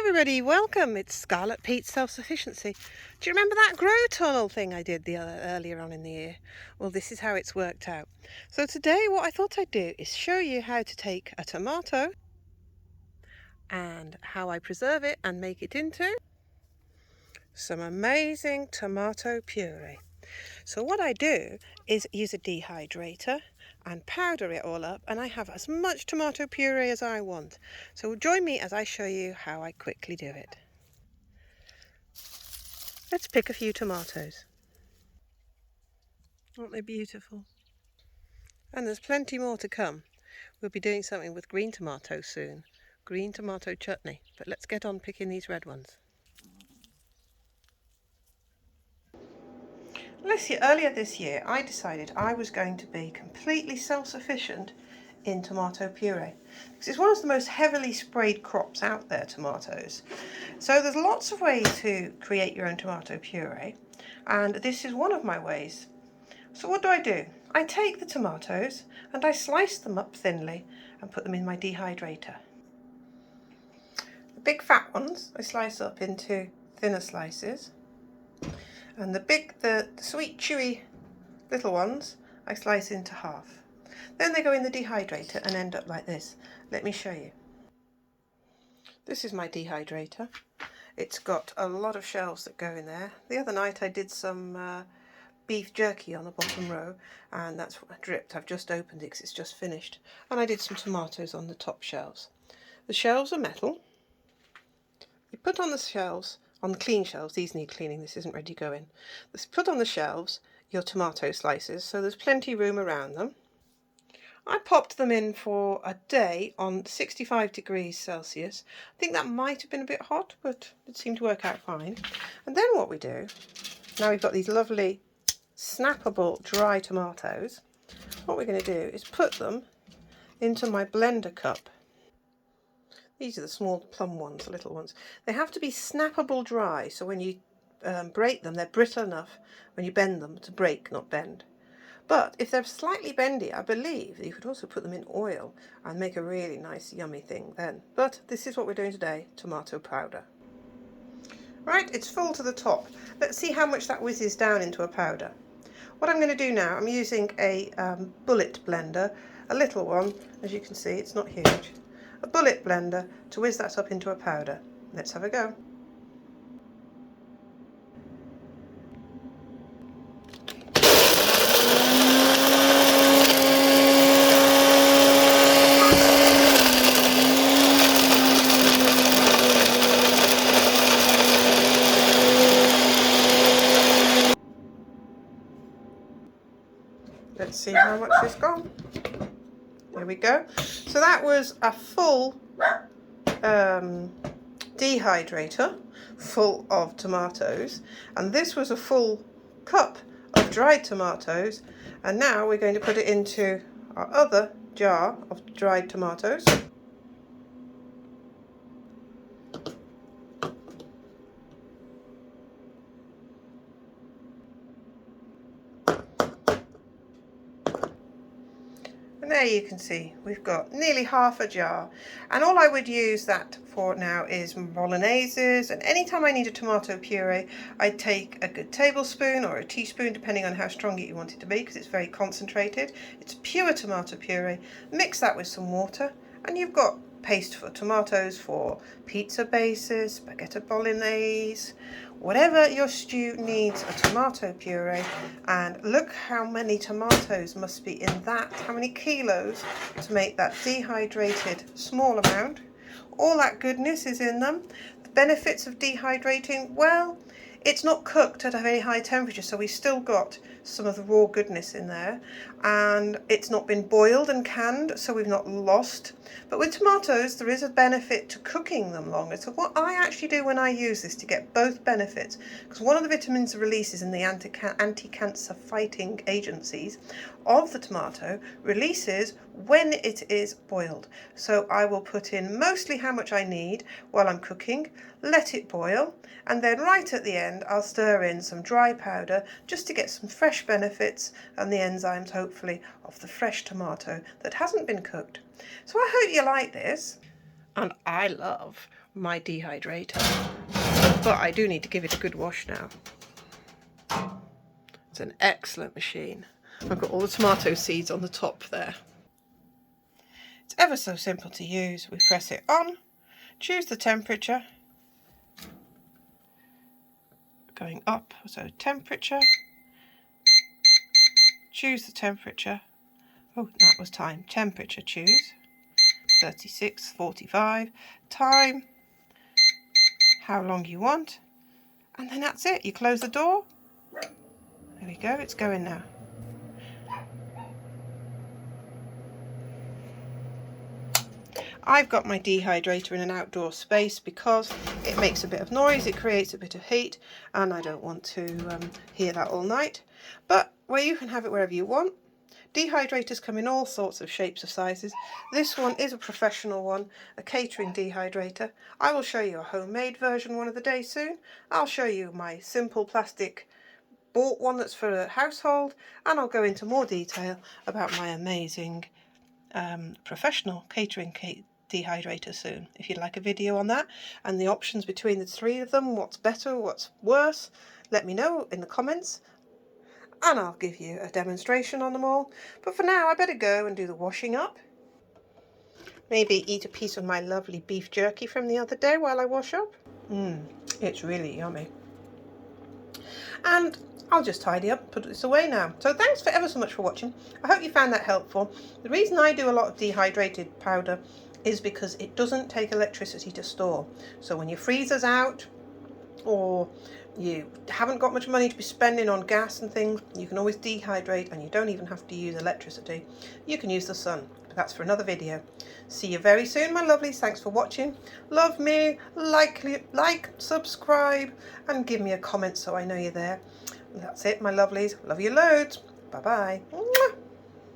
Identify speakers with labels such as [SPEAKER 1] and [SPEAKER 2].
[SPEAKER 1] Everybody, welcome. It's Scarlet Pete's Self-Sufficiency. Do you remember that grow tunnel thing I did earlier on in the year? Well, this is how it's worked out. So today what I thought I'd do is show you how to take a tomato and how I preserve it and make it into some amazing tomato puree. So what I do is use a dehydrator and powder it all up, and I have as much tomato puree as I want. So join me as I show you how I quickly do it. Let's pick a few tomatoes. Aren't they beautiful? And there's plenty more to come. We'll be doing something with green tomatoes soon. Green tomato chutney. But let's get on picking these red ones. Earlier this year I decided I was going to be completely self-sufficient in tomato puree, because it's one of the most heavily sprayed crops out there, tomatoes. So there's lots of ways to create your own tomato puree, and this is one of my ways. So what do? I take the tomatoes and I slice them up thinly and put them in my dehydrator. The big fat ones I slice up into thinner slices, and the sweet chewy little ones I slice into half. Then they go in the dehydrator and end up like this. Let me show you. This is my dehydrator. It's got a lot of shelves that go in there. The other night I did some beef jerky on the bottom row, and that's what I dripped. I've just opened it because it's just finished. And I did some tomatoes on the top shelves. The shelves are metal. You put on the shelves, on the clean shelves, these need cleaning, this isn't ready to go in. Put on the shelves your tomato slices, so there's plenty of room around them. I popped them in for a day on 65 degrees Celsius. I think that might have been a bit hot, but it seemed to work out fine. And then what we do, now we've got these lovely snappable dry tomatoes, what we're going to do is put them into my blender cup. These are the small plum ones, the little ones. They have to be snappable dry, so when you break them, they're brittle enough when you bend them to break, not bend. But if they're slightly bendy, I believe you could also put them in oil and make a really nice yummy thing then. But this is what we're doing today, tomato powder. Right, it's full to the top. Let's see how much that whizzes down into a powder. What I'm going to do now, I'm using a bullet blender, a little one, as you can see, it's not huge. A bullet blender to whiz that up into a powder. Let's have a go. Let's see how much is gone. There we go. So that was a full dehydrator full of tomatoes, and this was a full cup of dried tomatoes, and now we're going to put it into our other jar of dried tomatoes. And there you can see we've got nearly half a jar, and all I would use that for now is bologneses, and anytime I need a tomato puree I'd take a good tablespoon or a teaspoon depending on how strong you want it to be, because it's very concentrated. It's pure tomato puree. Mix that with some water and you've got paste for tomatoes for pizza bases, spaghetti bolognese, whatever your stew needs a tomato puree. And look how many tomatoes must be in that, how many kilos to make that dehydrated small amount. All that goodness is in them. The benefits of dehydrating, well, it's not cooked at a very high temperature, so we've still got some of the raw goodness in there, and it's not been boiled and canned, so we've not lost. But with tomatoes there is a benefit to cooking them longer. So what I actually do when I use this to get both benefits, because one of the vitamins releases in the anti-cancer fighting agencies of the tomato releases when it is boiled. So I will put in mostly how much I need while I'm cooking, let it boil, and then right at the end I'll stir in some dry powder just to get some fresh benefits and the enzymes, hopefully, of the fresh tomato that hasn't been cooked. So I hope you like this. And I love my dehydrator, but I do need to give it a good wash now. It's an excellent machine. I've got all the tomato seeds on the top there. It's ever so simple to use. We press it on, choose the temperature, going up, so temperature, choose the temperature. Oh, that was time. Temperature, choose 36, 45, time, how long you want, and then that's it. You close the door. There we go, it's going now. I've got my dehydrator in an outdoor space because it makes a bit of noise, it creates a bit of heat, and I don't want to hear that all night. But where you can have it wherever you want. Dehydrators come in all sorts of shapes of sizes. This one is a professional one, a catering dehydrator. I will show you a homemade version one of the days soon. I'll show you my simple plastic bought one that's for a household, and I'll go into more detail about my amazing professional catering dehydrator soon. If you'd like a video on that and the options between the three of them, what's better, what's worse, let me know in the comments and I'll give you a demonstration on them all. But for now I better go and do the washing up. Maybe eat a piece of my lovely beef jerky from the other day while I wash up. It's really yummy. And I'll just tidy up and put this away now. So thanks for ever so much for watching. I hope you found that helpful. The reason I do a lot of dehydrated powder is because it doesn't take electricity to store. So when your freezer's out or you haven't got much money to be spending on gas and things, you can always dehydrate and you don't even have to use electricity. You can use the sun, but that's for another video. See you very soon, my lovelies. Thanks for watching. Love me, like, subscribe, and give me a comment so I know you're there. That's it, my lovelies. Love you loads. Bye-bye.